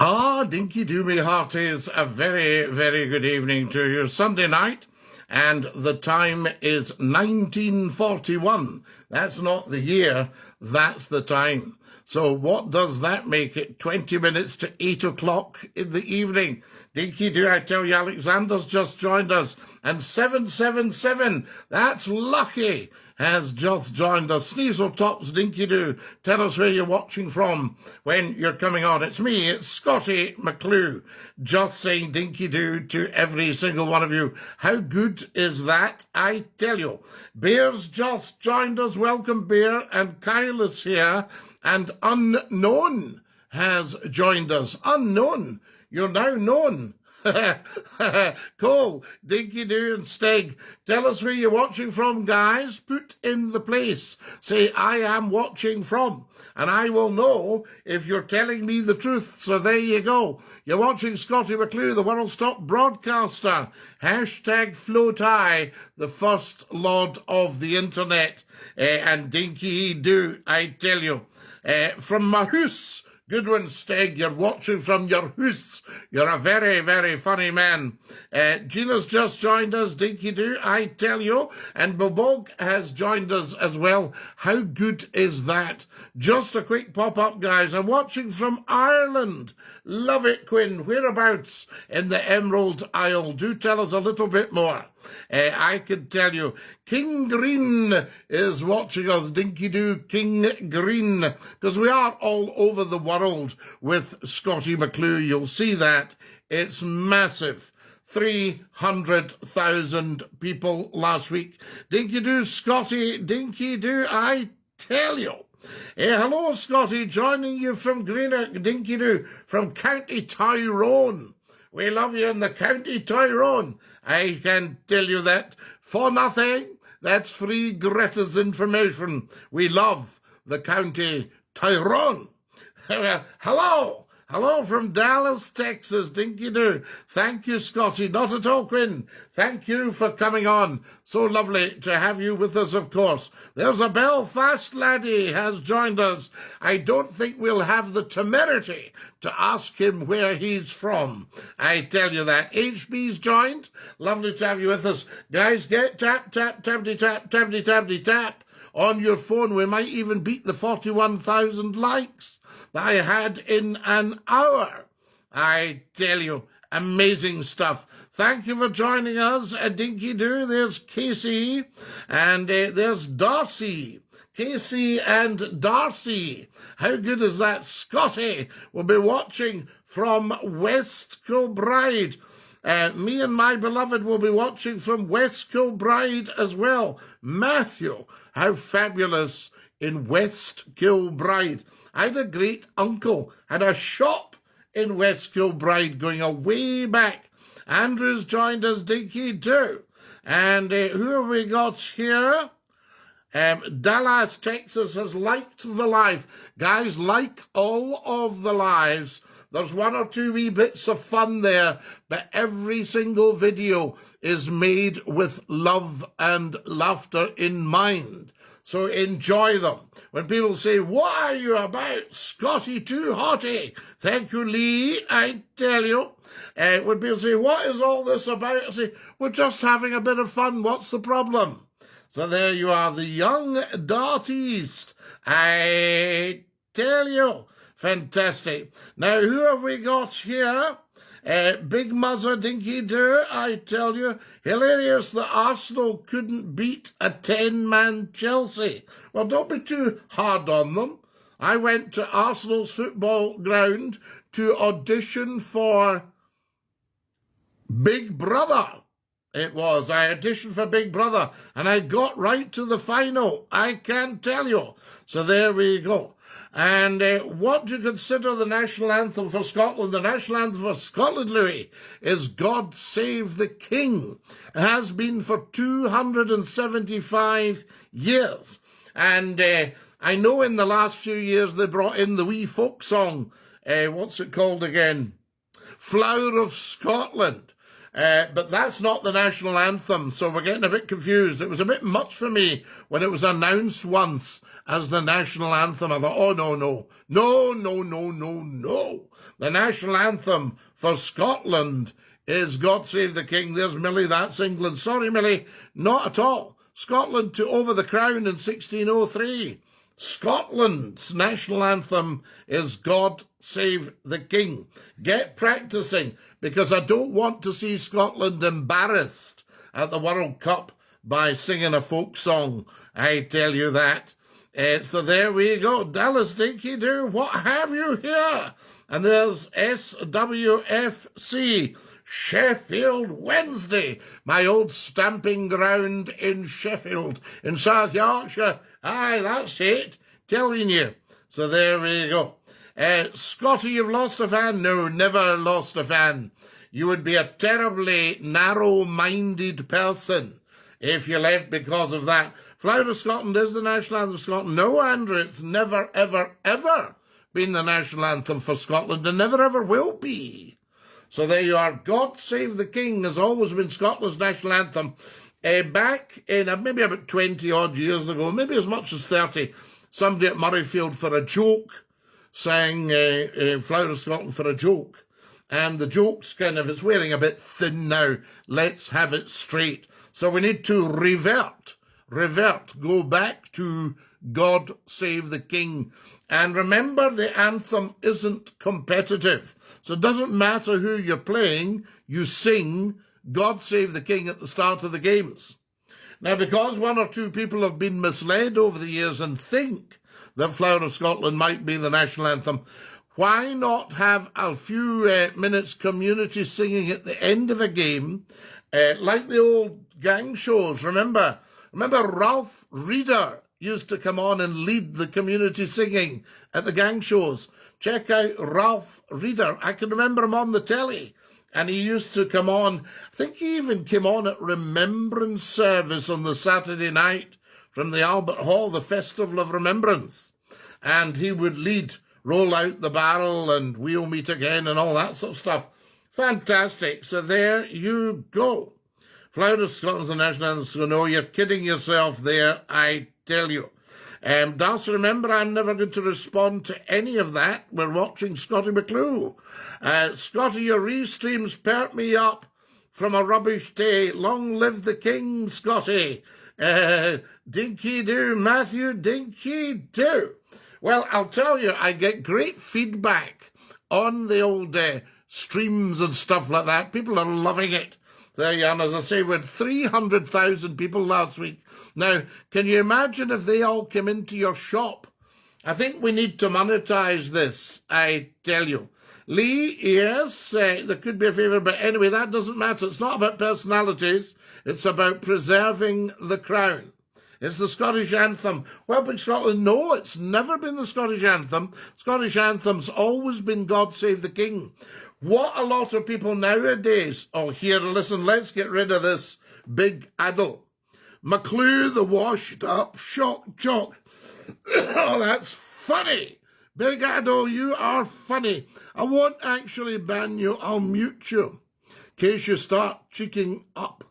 Dinky-Doo, me hearties, a very, very good evening to you. Sunday night, and the time is 1941. That's not the year, that's the time. So what does that make it? 20 minutes to 8 o'clock in the evening. Dinky-Doo, I tell you, Alexander's just joined us. And 777, that's lucky, has just joined us. Sneasel Tops, Dinky-Doo, tell us where you're watching from when you're coming on. It's me, it's Scottie McCLUE, just saying Dinky-Doo to every single one of you. How good is that? I tell you. Bear's just joined us. Welcome, Bear. And Kyle is here. And Unknown has joined us. Unknown, you're now known. Cole, Dinky-Doo and Stig, tell us where you're watching from, guys. Put in the place. Say, I am watching from. And I will know if you're telling me the truth. So there you go. You're watching Scottie McCLUE, the world's top broadcaster. Hashtag float high, the first lord of the internet. And Dinky-Doo, I tell you. From my house, good one, Stig. You're watching from your house. You're a very, very funny man. Gina's just joined us, Dinky-Doo, I tell you. And Bobog has joined us as well. How good is that? Just a quick pop-up, guys. I'm watching from Ireland. Love it, Quinn. Whereabouts in the Emerald Isle? Do tell us a little bit more. I can tell you, King Green is watching us, Dinky-Doo, King Green, because we are all over the world with Scottie McCLUE. You'll see that. It's massive. 300,000 people last week. Dinky-Doo, Scottie, Dinky-Doo, I tell you. Hello, Scottie, joining you from Greenock, Dinky-Doo, from County Tyrone. We love you in the County Tyrone. I can tell you that for nothing. That's free Greta's information. We love the County Tyrone. Hello. Hello from Dallas, Texas, Dinky-Doo. Thank you, Scottie. Not at all, Quinn. Thank you for coming on. So lovely to have you with us, of course. There's a Belfast laddie has joined us. I don't think we'll have the temerity to ask him where he's from. I tell you that. HB's joined. Lovely to have you with us. Guys, get tap, tap, tappity, tap, tappity, tappity, tap on your phone. We might even beat the 41,000 likes that I had in an hour. I tell you, amazing stuff. Thank you for joining us, Dinky-Doo. There's Casey, and there's Darcy. Casey and Darcy. How good is that? Scottie will be watching from West Kilbride. Me and my beloved will be watching from West Kilbride as well. Matthew, how fabulous in West Kilbride. I had a great uncle, had a shop in West Kilbride going way back. Andrew's joined us, Dinky-Doo. And who have we got here? Dallas, Texas has liked the live. Guys, like all of the lives. There's one or two wee bits of fun there, but every single video is made with love and laughter in mind. So enjoy them. When people say, what are you about? Scottie too hotty. Thank you, Lee, I tell you. When people say, what is all this about? I say, we're just having a bit of fun. What's the problem? So there you are, the young Dart East. I tell you, fantastic. Now, who have we got here? Big Muzzer, Dinky-Doo, I tell you. Hilarious that Arsenal couldn't beat a 10-man Chelsea. Well, don't be too hard on them. I went to Arsenal's football ground to audition for Big Brother. It was. I auditioned for Big Brother, and I got right to the final. I can tell you. So there we go. And what do you consider the national anthem for Scotland? The national anthem for Scotland, Louis, is God Save the King. It has been for 275 years. And I know in the last few years they brought in the wee folk song. What's it called again? Flower of Scotland. But that's not the national anthem, so we're getting a bit confused. It was a bit much for me when it was announced once as the national anthem. I thought, oh, no, no, no, no, no, no, no. The national anthem for Scotland is God Save the King. There's Millie, that's England. Sorry, Millie, not at all. Scotland took over the crown in 1603. Scotland's national anthem is God Save the King. Get practicing, because I don't want to see Scotland embarrassed at the World Cup by singing a folk song. I tell you that. So there we go. Dallas Dinky-Doo, what have you here? And there's SWFC. Sheffield Wednesday, my old stamping ground in Sheffield, in South Yorkshire. Aye, that's it, telling you. So there we go. Scottie, you've lost a fan? No, never lost a fan. You would be a terribly narrow-minded person if you left because of that. Flower of Scotland is the national anthem of Scotland. No, Andrew, it's never, ever, ever been the national anthem for Scotland, and never, ever will be. So there you are. God Save the King has always been Scotland's national anthem. Back in maybe about 20-odd years ago, maybe as much as 30, somebody at Murrayfield for a joke sang Flower of Scotland for a joke. And the joke's it's wearing a bit thin now. Let's have it straight. So we need to revert, go back to God Save the King. And remember, the anthem isn't competitive. So it doesn't matter who you're playing, you sing God Save the King at the start of the games. Now, because one or two people have been misled over the years and think that Flower of Scotland might be the national anthem, why not have a few minutes community singing at the end of a game, like the old gang shows? Remember Ralph Reeder used to come on and lead the community singing at the gang shows. Check out Ralph Reeder. I can remember him on the telly, and he used to come on. I think he even came on at Remembrance Service on the Saturday night from the Albert Hall, the Festival of Remembrance. And he would lead Roll Out the Barrel and We'll Meet Again and all that sort of stuff. Fantastic. So there you go. Flower of Scotland's the national anthem. So no, you're kidding yourself there, I tell you. Darcy, remember, I'm never going to respond to any of that. We're watching Scottie McCLUE. Scottie, your restreams perk me up from a rubbish day. Long live the king, Scottie. Dinky-Doo, Matthew, Dinky-Doo. Well, I'll tell you, I get great feedback on the old streams and stuff like that. People are loving it. There you are. And as I say, we had 300,000 people last week. Now, can you imagine if they all came into your shop? I think we need to monetize this, I tell you. Lee, yes, there could be a favour, but anyway, that doesn't matter. It's not about personalities. It's about preserving the crown. It's the Scottish anthem. Well, but Scotland, no, it's never been the Scottish anthem. Scottish anthem's always been God Save the King. What a lot of people nowadays, oh, here, listen, let's get rid of this big addle. McCLUE, the washed up shock jock. Oh, that's funny. Big addle, you are funny. I won't actually ban you, I'll mute you in case you start cheeking up.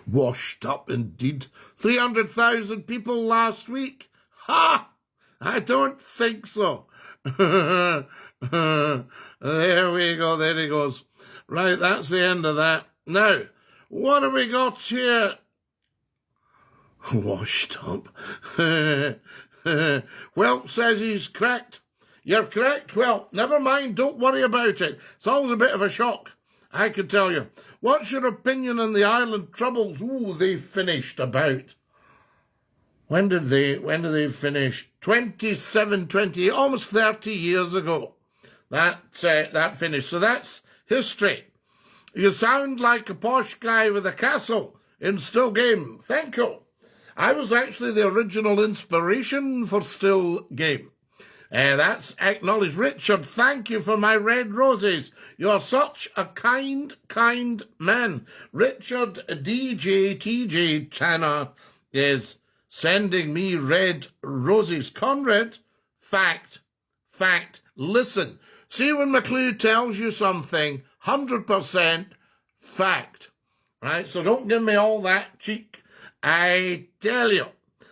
Washed up indeed. 300,000 people last week. Ha! I don't think so. There we go, there he goes. Right, that's the end of that. Now, what have we got here? Washed up. Well, says he's cracked. You're correct. Well, never mind, don't worry about it. It's always a bit of a shock, I can tell you. What's your opinion on the Ireland Troubles? Ooh, they finished about. When did they finish? 27, 28, almost 30 years ago. That finished. So that's history. You sound like a posh guy with a castle in Still Game. Thank you. I was actually the original inspiration for Still Game. That's acknowledged. Richard, thank you for my red roses. You're such a kind, kind man. Richard DJ TJ Chana is sending me red roses. Conrad, fact, listen. See, when McCLUE tells you something, 100%, fact. Right? So don't give me all that cheek. I tell you.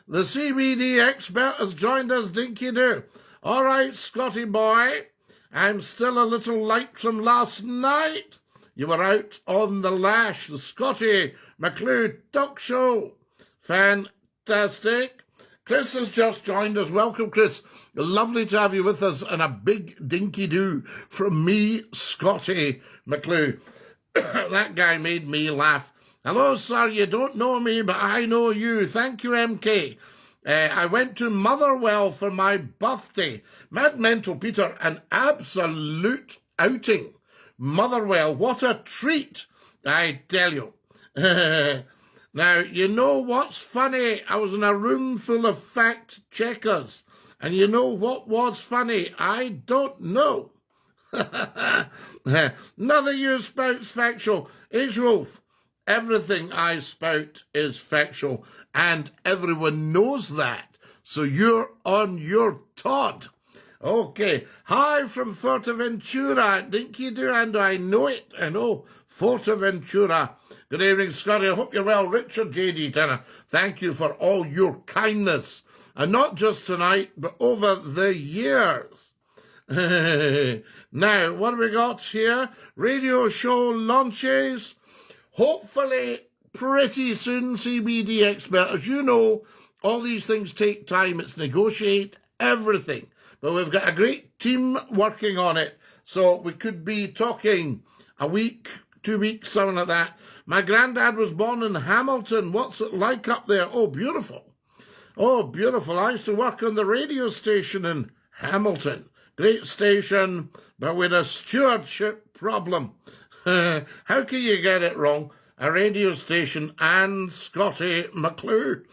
The CBD expert has joined us, Dinky-Doo. All right, Scottie boy, I'm still a little light from last night. You were out on the lash, the Scottie McCLUE talk show. Fantastic. Chris has just joined us. Welcome, Chris. Lovely to have you with us, and a big Dinky-Doo from me, Scottie McCLUE. That guy made me laugh. Hello, sir, you don't know me, but I know you. Thank you, MK. I went to Motherwell for my birthday. Mad Mental Peter, an absolute outing. Motherwell, what a treat, I tell you. Now, you know what's funny? I was in a room full of fact checkers, and you know what was funny? I don't know. Nothing you spout's factual. H-Wolf. Everything I spout is factual, and everyone knows that. So you're on your Todd. Okay. Hi from Forteventura. Dinky-Doo, and I know it. I know. Forteventura. Good evening, Scottie. I hope you're well. Richard J.D. Tanner, thank you for all your kindness. And not just tonight, but over the years. Now, what have we got here? Radio show launches. Hopefully, pretty soon, CBD expert. As you know, all these things take time. It's negotiate everything. But we've got a great team working on it. So we could be talking a week, 2 weeks, something like that. My granddad was born in Hamilton. What's it like up there? Oh, beautiful. Oh, beautiful. I used to work on the radio station in Hamilton. Great station, but with a stewardship problem. How can you get it wrong? A radio station and Scottie McCLUE.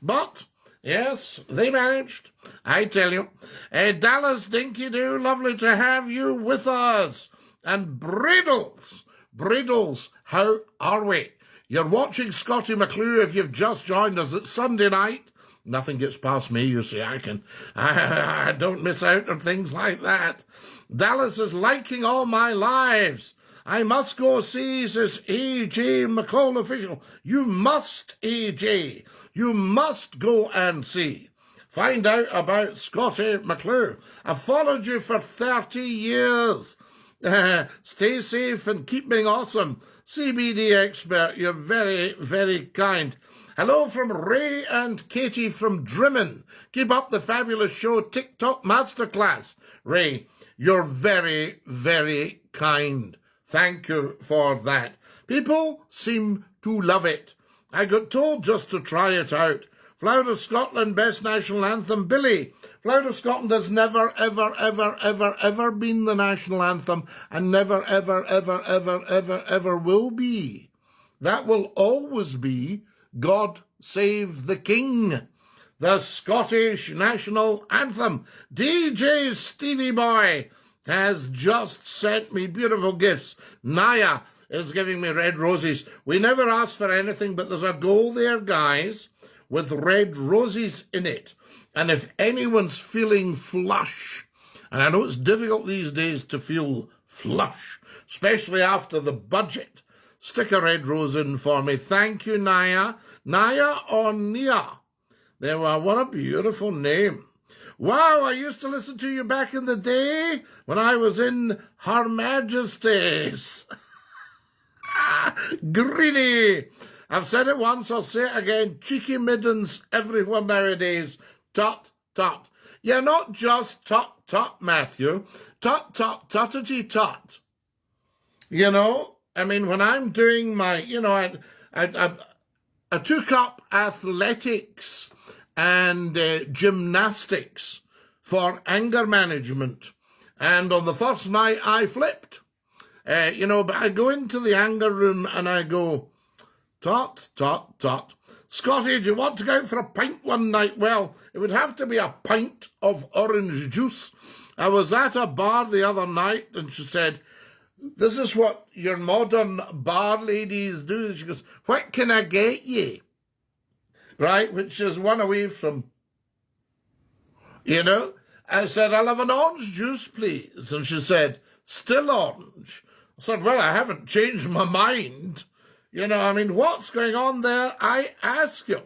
But, yes, they managed. I tell you. Dallas, Dinky-Doo, lovely to have you with us. And Briddles, how are we? You're watching Scottie McCLUE if you've just joined us. It's Sunday night. Nothing gets past me, you see. I don't miss out on things like that. Dallas is liking all my lives. I must go see, says A.J. McCall official. You must, A.J. You must go and see. Find out about Scottie McCLUE. I've followed you for 30 years. Stay safe and keep being awesome. CBD expert, you're very, very kind. Hello from Ray and Katie from Drimmen. Keep up the fabulous show, TikTok Masterclass. Ray, you're very, very kind. Thank you for that. People seem to love it. I got told just to try it out. Flower of Scotland, best national anthem, Billy. Flower of Scotland has never, ever, ever, ever, ever been the national anthem, and never, ever, ever, ever, ever, ever will be. That will always be God Save the King, the Scottish national anthem. DJ Stevie Boy has just sent me beautiful gifts. Naya is giving me red roses. We never asked for anything, but there's a goal there, guys, with red roses in it. And if anyone's feeling flush, and I know it's difficult these days to feel flush, especially after the budget, stick a red rose in for me. Thank you, Naya. Naya or Nia? There were, what a beautiful name. Wow, I used to listen to you back in the day when I was in Her Majesty's. Greedy. I've said it once, I'll say it again. Cheeky middens everywhere nowadays. Tut, tut. You're not just tut, tut, Matthew. Tut, tut, tuttity, tut. You know, I mean, when I'm doing my, you know, I took up athletics and gymnastics for anger management. And on the first night, I flipped. You know, but I go into the anger room and I go, tut, tut, tut. Scottie, do you want to go out for a pint one night? Well, it would have to be a pint of orange juice. I was at a bar the other night and she said, this is what your modern bar ladies do. She goes, what can I get you? Right, which is one away from, you know. I said, I'll have an orange juice, please. And she said, still orange. I said, well, I haven't changed my mind. You know, I mean, what's going on there? I ask you.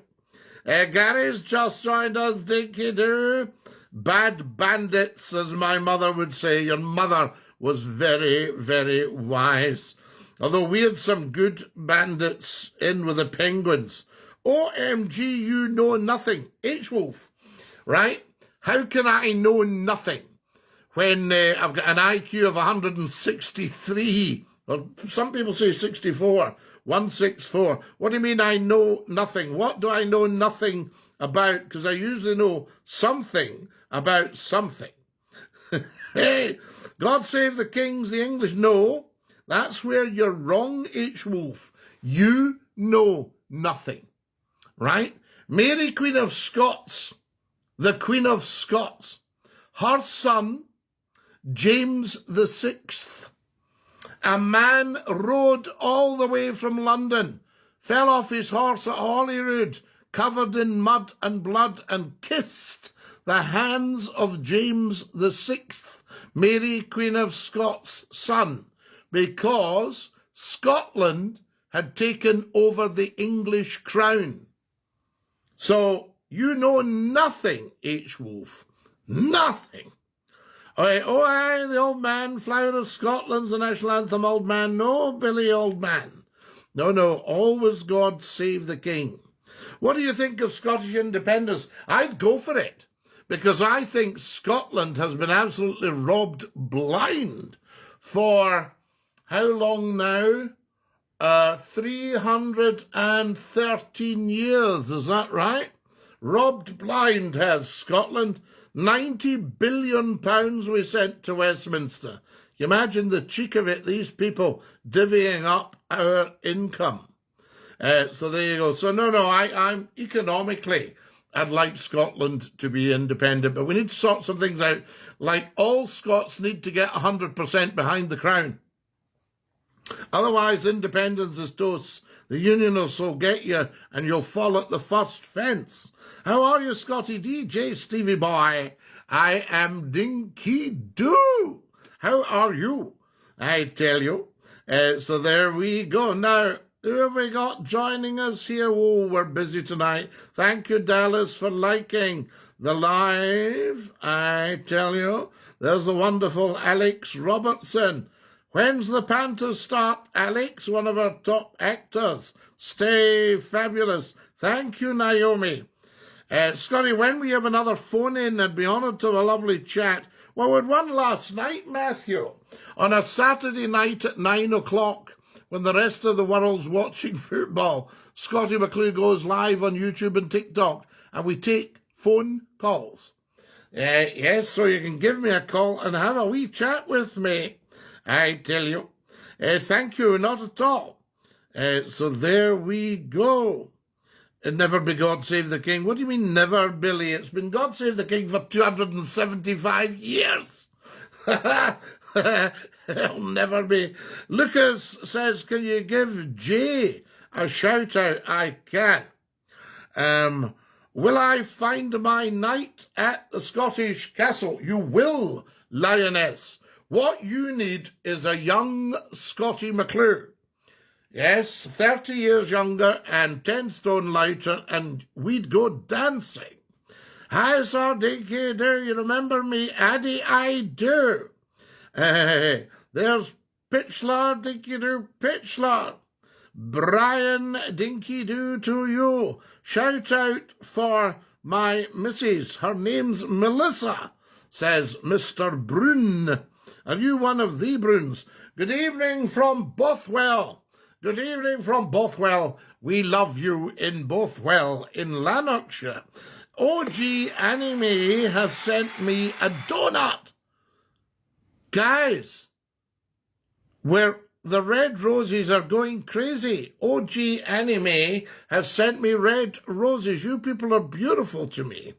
Gary's just joined us, Dinky-Doo. Bad bandits, as my mother would say. Your mother was very, very wise. Although we had some good bandits in with the Penguins. OMG, you know nothing. H-Wolf, right? How can I know nothing when I've got an IQ of 163? Or some people say 64. 164. What do you mean I know nothing? What do I know nothing about? Because I usually know something about something. Hey, God save the kings, the English. No, that's where you're wrong, H-Wolf. You know nothing, right? Mary, Queen of Scots, the Queen of Scots, her son, James the Sixth, a man rode all the way from London, fell off his horse at Holyrood, covered in mud and blood, and kissed the hands of James the Sixth, Mary, Queen of Scots' son, because Scotland had taken over the English crown. So you know nothing, H-Wolf, nothing. Oh, aye, the old man, Flower of Scotland's the national anthem, old man. No, Billy, old man. No, no, always God save the king. What do you think of Scottish independence? I'd go for it, because I think Scotland has been absolutely robbed blind for how long now? 313 years, is that right? Robbed blind has Scotland. £90 billion we sent to Westminster. You imagine the cheek of it, these people divvying up our income. So there you go. So no, I'm economically, I'd like Scotland to be independent, but we need to sort some things out. Like all Scots need to get 100% behind the crown. Otherwise, independence is toast. The unionists will get you and you'll fall at the first fence. How are you, Scottie DJ, Stevie boy? I am Dinky-Doo. How are you? I tell you. So there we go. Now, who have we got joining us here? Oh, we're busy tonight. Thank you, Dallas, for liking the live. I tell you. There's the wonderful Alex Robertson. When's the Panthers start, Alex? One of our top actors. Stay fabulous. Thank you, Naomi. Scottie, when we have another phone-in, I'd be honoured to have a lovely chat. Well, we had one last night, Matthew, on a Saturday night at 9 o'clock, when the rest of the world's watching football. Scottie McCLUE goes live on YouTube and TikTok, and we take phone calls. Yes, so you can give me a call and have a wee chat with me. I tell you. Thank you, not at all. So there we go. Never be God Save the King. What do you mean never, Billy? It's been God Save the King for 275 years. It'll never be. Lucas says, can you give Jay a shout out? I can. Will I find my knight at the Scottish castle? You will, Lioness. What you need is a young Scottie McCLUE. Yes, 30 years younger and 10 stone lighter, and we'd go dancing. Hi, Sir Dinky-Doo, you remember me? Addy, I do. There's Pitchler, Dinky-Doo, Pitchler. Brian, Dinky-Doo to you. Shout out for my missus. Her name's Melissa, says Mr. Brune. Are you one of the Brunes? Good evening from Bothwell. Good evening from Bothwell. We love you in Bothwell in Lanarkshire. OG Anime has sent me a donut. Guys, where the red roses are going crazy. OG Anime has sent me red roses. You people are beautiful to me.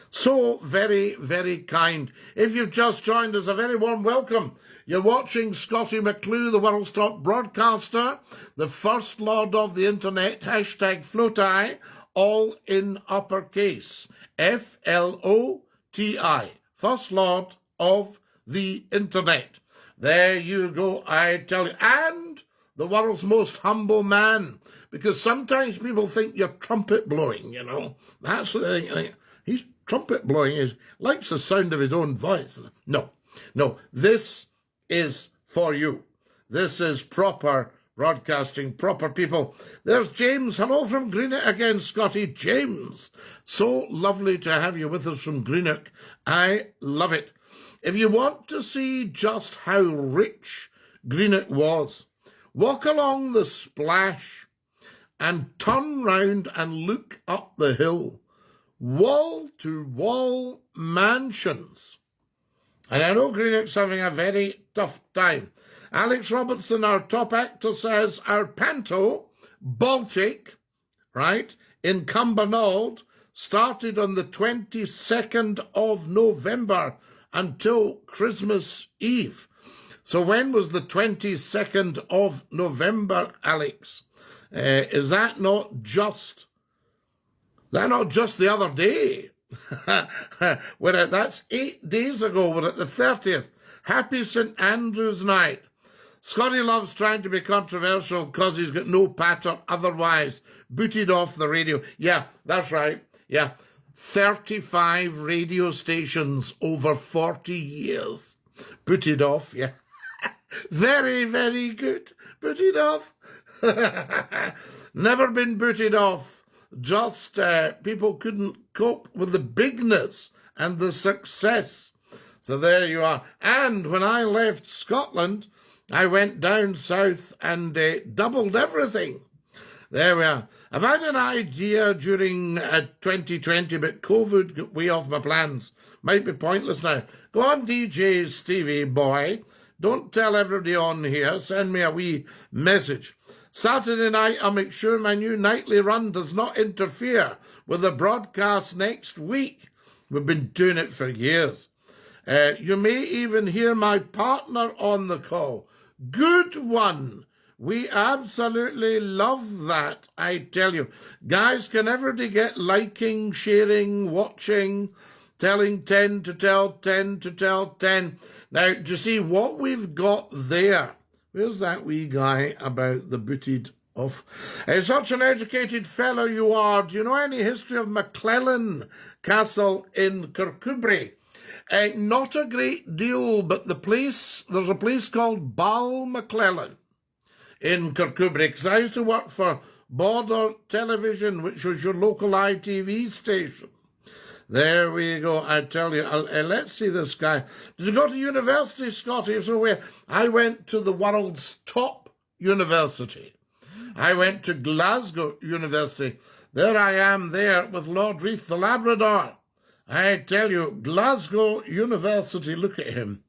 So very, very kind. If you've just joined us, a very warm welcome. You're watching Scottie McCLUE, the world's top broadcaster, the First Lord of the Internet, hashtag FLOTI, all in uppercase. F-L-O-T-I, First Lord of the Internet. There you go, I tell you. And the world's most humble man, because sometimes people think you're trumpet blowing, you know. That's what they think. He's trumpet blowing. He likes the sound of his own voice. No, no, this is for you. This is proper broadcasting, proper people. There's James. Hello from Greenock again, Scottie. James, so lovely to have you with us from Greenock. I love it. If you want to see just how rich Greenock was, walk along the splash and turn round and look up the hill. Wall-to-wall mansions. And I know Greenock's having a very tough time. Alex Robertson, our top actor, says our panto, Baltic, right, in Cumbernauld, started on the 22nd of November until Christmas Eve. So when was the 22nd of November, Alex? Is that not just the other day? That's 8 days ago. We're at the 30th. Happy St. Andrew's night. Scottie loves trying to be controversial because he's got no patter otherwise. Booted off the radio. Yeah, that's right. Yeah. 35 radio stations over 40 years. Booted off, yeah. Very, very good. Booted off. Never been booted off. Just people couldn't cope with the bigness and the success. So there you are. And when I left Scotland, I went down south and doubled everything. There we are. I've had an idea during 2020, but COVID got way off my plans. Might be pointless now. Go on, DJ Stevie boy. Don't tell everybody on here. Send me a wee message. Saturday night, I'll make sure my new nightly run does not interfere with the broadcast next week. We've been doing it for years. You may even hear my partner on the call. Good one. We absolutely love that, I tell you. Guys, can everybody get liking, sharing, watching, telling 10 to tell 10 to tell 10? Now, do you see what we've got there? Where's that wee guy about the booted off? Such an educated fellow you are. Do you know any history of McCLUE Castle in Kirkcudbright? Not a great deal, but there's a place called Balmaclellan in Kirkcudbright, because I used to work for Border Television, which was your local ITV station. There we go, I tell you. Let's see this guy. Did you go to university, Scottie? So where? I went to the world's top university. I went to Glasgow University. There I am there with Lord Reith, the Labrador. I tell you, Glasgow University, look at him.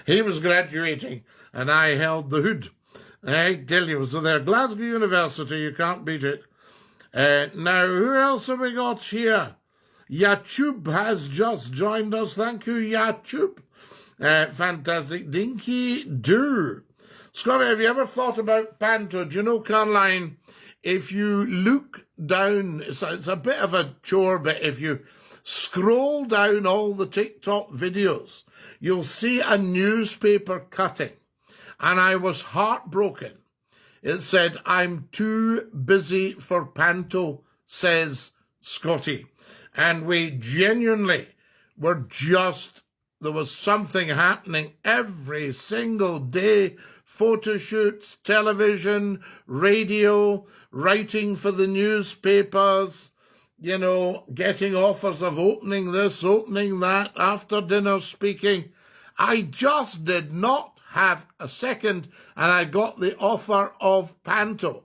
He was graduating, and I held the hood. I tell you, so there, Glasgow University, you can't beat it. Now, who else have we got here? Yachub has just joined us. Thank you, Yachub. Fantastic. Dinky-Doo. Scottie, have you ever thought about panto? Do you know, Caroline, if you look down, it's a bit of a chore, but if you scroll down all the TikTok videos, you'll see a newspaper cutting. And I was heartbroken. It said, "I'm too busy for panto," says Scottie. And we genuinely were there was something happening every single day. Photo shoots, television, radio, writing for the newspapers, you know, getting offers of opening this, opening that, after dinner speaking. I just did not have a second, and I got the offer of panto.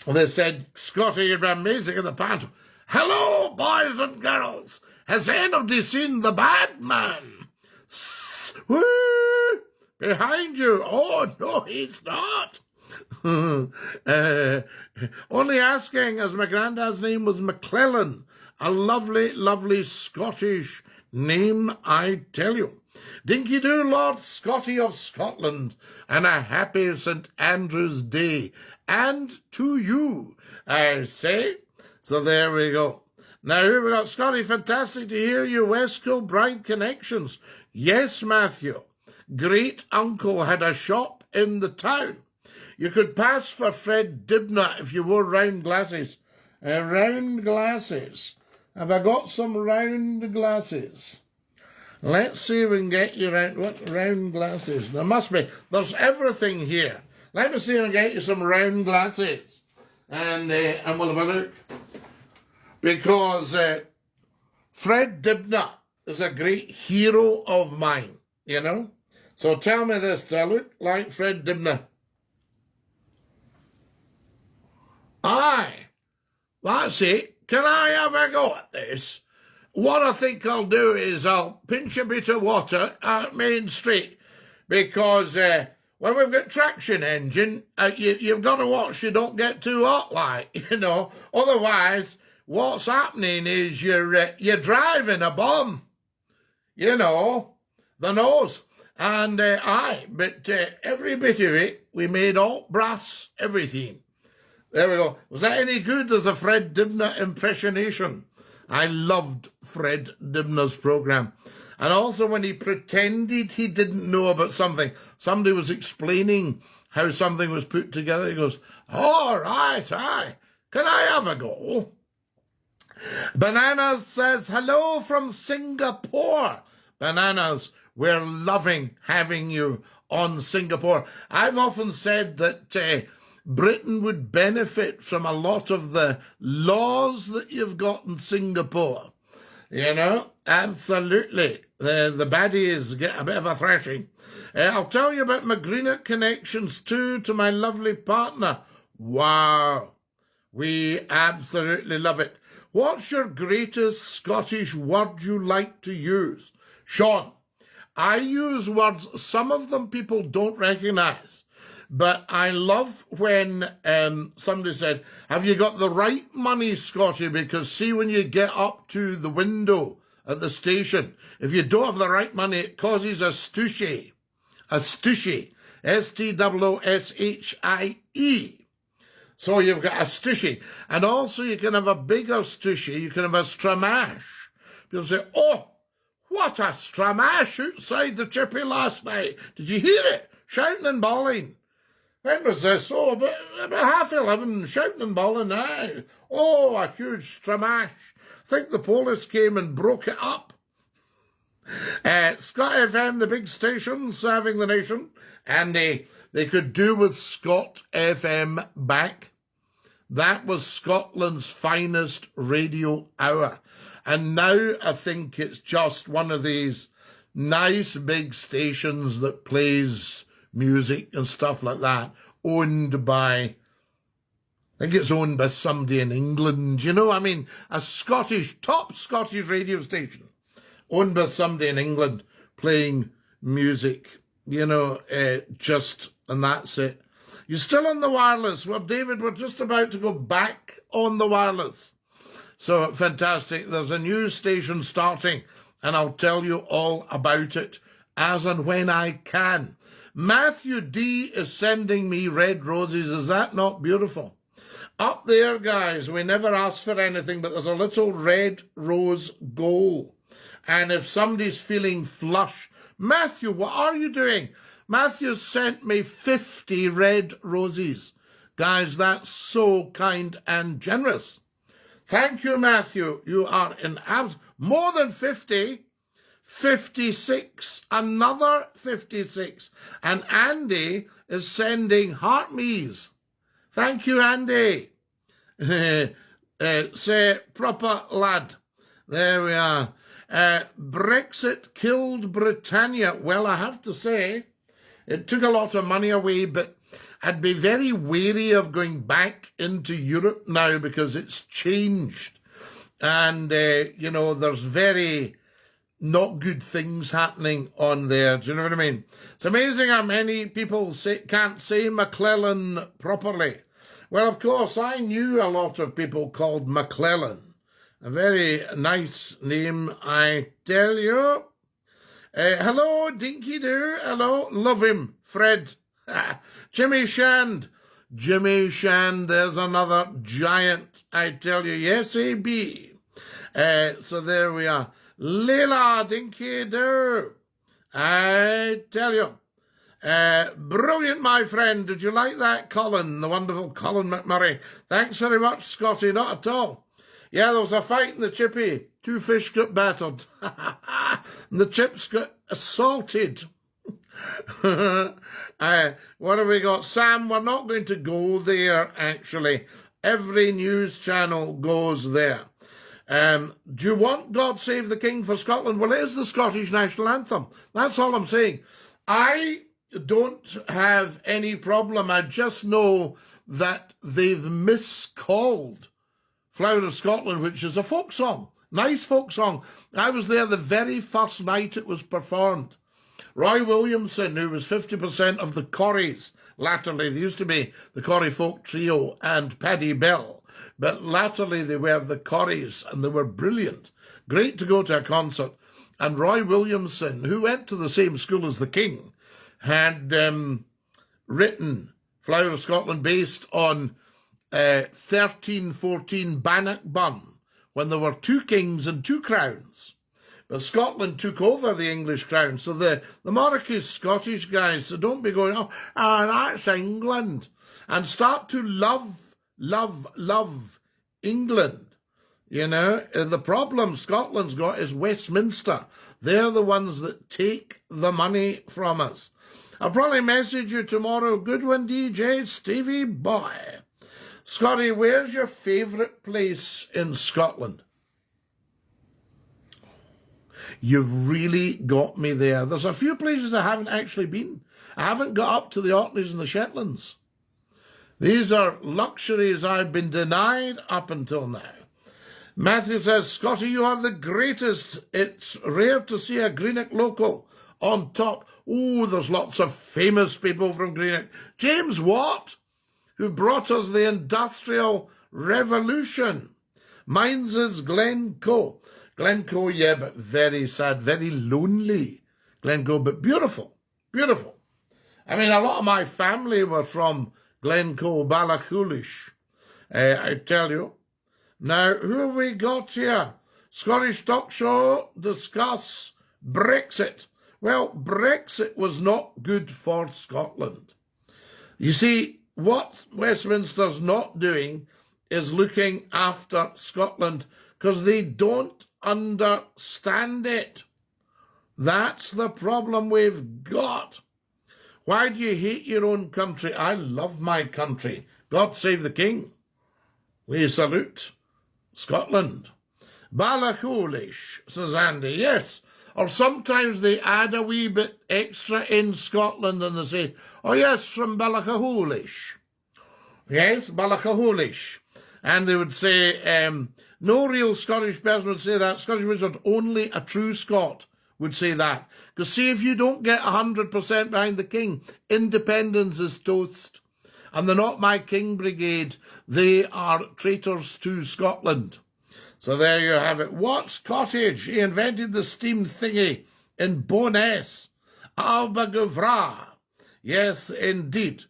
They said, "Scottie, you're amazing at the panto." "Hello, boys and girls. Has anybody seen the bad man? Woo! Behind you." "Oh, no, he's not." Only asking, as my granddad's name was McCLUE. A lovely, lovely Scottish name, I tell you. Dinky-Doo, Lord Scottie of Scotland, and a happy St. Andrew's Day. And to you, I say. So there we go. Now here we got Scottie. Fantastic to hear you. West Kilbride connections. Yes, Matthew. great uncle had a shop in the town. You could pass for Fred Dibnah if you wore round glasses. Round glasses. Have I got some round glasses? Let's see if we can get you round glasses. There must be. There's everything here. Let me see if I can get you some round glasses. And we'll have a look. Because Fred Dibnah is a great hero of mine, you know. So tell me this, do I look like Fred Dibnah? Aye, that's it. Can I have a go at this? What I think I'll do is I'll pinch a bit of water at Main Street, because when we've got traction engine, you've got to watch you don't get too hot, like, you know. Otherwise, what's happening is you're driving a bomb, you know, the nose. And but every bit of it, we made all brass, everything. There we go. Was that any good as a Fred Dibnah impersonation? I loved Fred Dibnah's programme. And also when he pretended he didn't know about something, somebody was explaining how something was put together. He goes, all right, aye. Can I have a go? Bananas says, hello from Singapore. Bananas, we're loving having you on Singapore. I've often said that Britain would benefit from a lot of the laws that you've got in Singapore. You know, absolutely. The baddies get a bit of a thrashing. I'll tell you about my Greenock connections too to my lovely partner. Wow, we absolutely love it. What's your greatest Scottish word you like to use? Sean, I use words, some of them people don't recognise. But I love when somebody said, have you got the right money, Scottie? Because see, when you get up to the window at the station, if you don't have the right money, it causes a stooshy. A stooshy. S-T-O-O-S-H-I-E. So you've got a stooshy. And also you can have a bigger stooshy. You can have a stramash. People say, oh, what a stramash outside the chippy last night. Did you hear it? Shouting and bawling. When was this? Oh, about 11:30, shouting and bawling now. Oh, a huge stramash. I think the police came and broke it up. Scott FM, the big station serving the nation, and they could do with Scott FM back. That was Scotland's finest radio hour. And now I think it's just one of these nice big stations that plays music and stuff like that, owned by, I think it's owned by somebody in England, you know, I mean, a top Scottish radio station, owned by somebody in England, playing music, you know, and that's it. You're still on the wireless. Well, David, we're just about to go back on the wireless. So, fantastic. There's a new station starting, and I'll tell you all about it as and when I can. Matthew D is sending me red roses. Is that not beautiful? Up there, guys, we never ask for anything, but there's a little red rose goal. And if somebody's feeling flush, Matthew, what are you doing? Matthew sent me 50 red roses. Guys, that's so kind and generous. Thank you, Matthew. You are in more than 50. 56, another 56. And Andy is sending heart me's. Thank you, Andy. Say, proper lad. There we are. Brexit killed Britannia. Well, I have to say, it took a lot of money away, but I'd be very wary of going back into Europe now because it's changed. And, you know, there's very not good things happening on there. Do you know what I mean? It's amazing how many people can't say McClellan properly. Well, of course, I knew a lot of people called McClellan. A very nice name, I tell you. Hello, Dinky-Doo. Hello, love him, Fred. Jimmy Shand. Jimmy Shand, there's another giant, I tell you. Yes, AB. So there we are. Leila, Dinky-Doo. I tell you. Brilliant, my friend. Did you like that, Colin? The wonderful Colin McMurray. Thanks very much, Scotty. Not at all. Yeah, there was a fight in the chippy. 2 fish got battered. And the chips got assaulted. What have we got? Sam, we're not going to go there, actually. Every news channel goes there. Do you want God Save the King for Scotland? Well, it is the Scottish national anthem. That's all I'm saying. I don't have any problem. I just know that they've miscalled Flower of Scotland, which is a folk song. Nice folk song. I was there the very first night it was performed. Roy Williamson, who was 50% of the Corries, latterly, they used to be the Corrie Folk Trio and Paddy Bell, but latterly they were the Corries, and they were brilliant. Great to go to a concert. And Roy Williamson, who went to the same school as the King, had written Flower of Scotland based on 1314 Bannockburn, when there were 2 kings and 2 crowns. But Scotland took over the English crown. So the monarchy Scottish guys, so don't be going, oh, that's England. And start to love England. You know, the problem Scotland's got is Westminster. They're the ones that take the money from us. I'll probably message you tomorrow. Good one, DJ Stevie Boy. Scotty, where's your favourite place in Scotland? You've really got me there. There's a few places I haven't actually been. I haven't got up to the Orkneys and the Shetlands. These are luxuries I've been denied up until now. Matthew says, Scotty, you are the greatest. It's rare to see a Greenock local on top. Oh, there's lots of famous people from Greenock. James Watt, who brought us the Industrial Revolution. Mine's is Glencoe. Glencoe, yeah, but very sad, very lonely. Glencoe, but beautiful, beautiful. I mean, a lot of my family were from Glencoe, Ballachulish, I tell you. Now, who have we got here? Scottish Talk Show discuss Brexit. Well, Brexit was not good for Scotland. You see, what Westminster's not doing is looking after Scotland because they don't understand it. That's the problem we've got. Why do you hate your own country? I love my country. God save the King. We salute Scotland. Ballachulish, says Andy. Yes, or sometimes they add a wee bit extra in Scotland and they say, oh yes, from Ballachulish. Yes, Ballachulish. And they would say, no real Scottish person would say that. Scottish wizard, only a true Scot would say that. Because see, if you don't get 100% behind the King, independence is toast. And the Not My King Brigade, they are traitors to Scotland. So there you have it. Watts Cottage, he invented the steam thingy in Bo'ness. Albaguvra. Yes, indeed.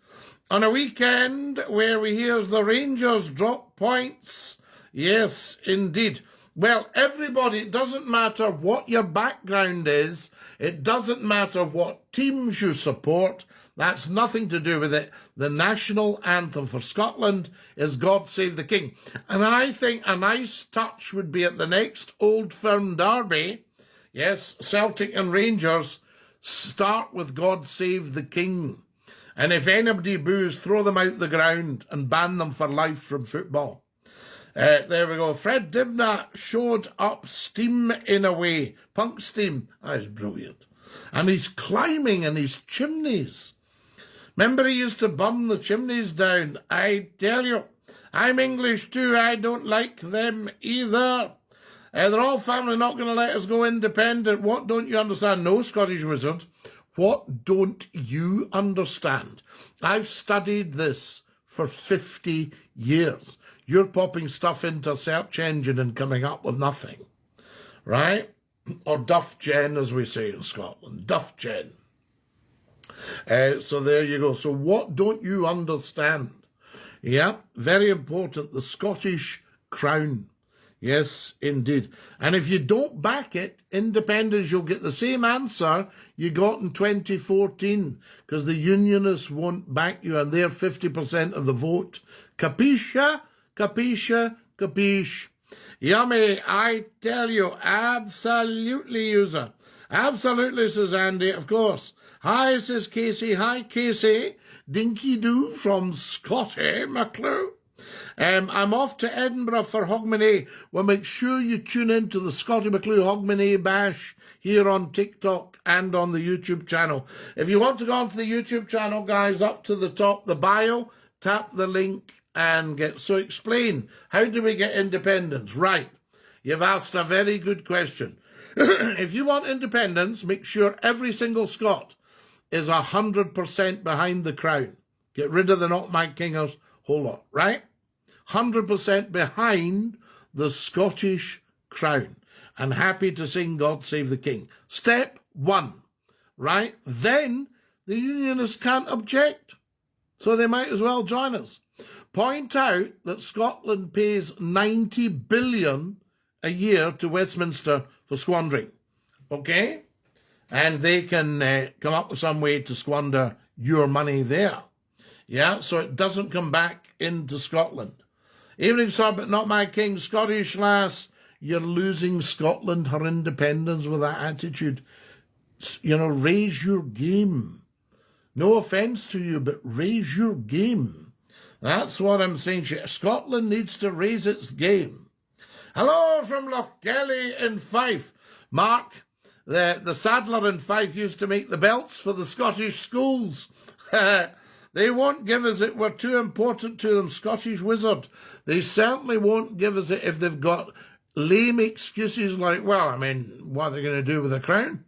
On a weekend where we hear the Rangers drop points. Yes, indeed. Well, everybody, it doesn't matter what your background is. It doesn't matter what teams you support. That's nothing to do with it. The national anthem for Scotland is God Save the King. And I think a nice touch would be at the next Old Firm derby. Yes, Celtic and Rangers start with God Save the King. And if anybody boos, throw them out the ground and ban them for life from football. There we go. Fred Dibnah showed up steam in a way. Punk steam. That is brilliant. And he's climbing in his chimneys. Remember he used to burn the chimneys down. I tell you, I'm English too. I don't like them either. They're all family, not going to let us go independent. What don't you understand? No, Scottish wizard. What don't you understand? I've studied this for 50 years. You're popping stuff into a search engine and coming up with nothing, right? Or duff gen, as we say in Scotland, duff gen. So there you go. So what don't you understand? Yeah, very important, the Scottish crown. Yes, indeed. And if you don't back it, independence, you'll get the same answer you got in 2014, because the unionists won't back you and they're 50% of the vote. Capisce? Capisce? Capiche? Yummy, I tell you, absolutely, user. Absolutely, says Andy, of course. Hi, says Casey. Hi, Casey. Dinky-Doo from Scottie, McCLUE. I'm off to Edinburgh for Hogmanay. Well, make sure you tune in to the Scottie McCLUE Hogmanay Bash here on TikTok and on the YouTube channel. If you want to go onto the YouTube channel, guys, up to the top, the bio, tap the link and get... So explain, how do we get independence? Right, you've asked a very good question. If you want independence, make sure every single Scot is 100% behind the crown. Get rid of the Not My Kingers whole lot, right? 100% behind the Scottish crown and happy to sing God Save the King. Step one, right? Then the unionists can't object, so they might as well join us. Point out that Scotland pays 90 billion a year to Westminster for squandering, okay? And they can come up with some way to squander your money there. Yeah, so it doesn't come back into Scotland. Evening, sir, but not my king. Scottish lass, you're losing Scotland her independence with that attitude. You know, raise your game. No offence to you, but raise your game. That's what I'm saying. Scotland needs to raise its game. Hello from Lochgelly in Fife. Mark, the saddler in Fife used to make the belts for the Scottish schools. They won't give us it. We're too important to them. Scottish wizard. They certainly won't give us it if they've got lame excuses like, well, I mean, what are they going to do with the crown?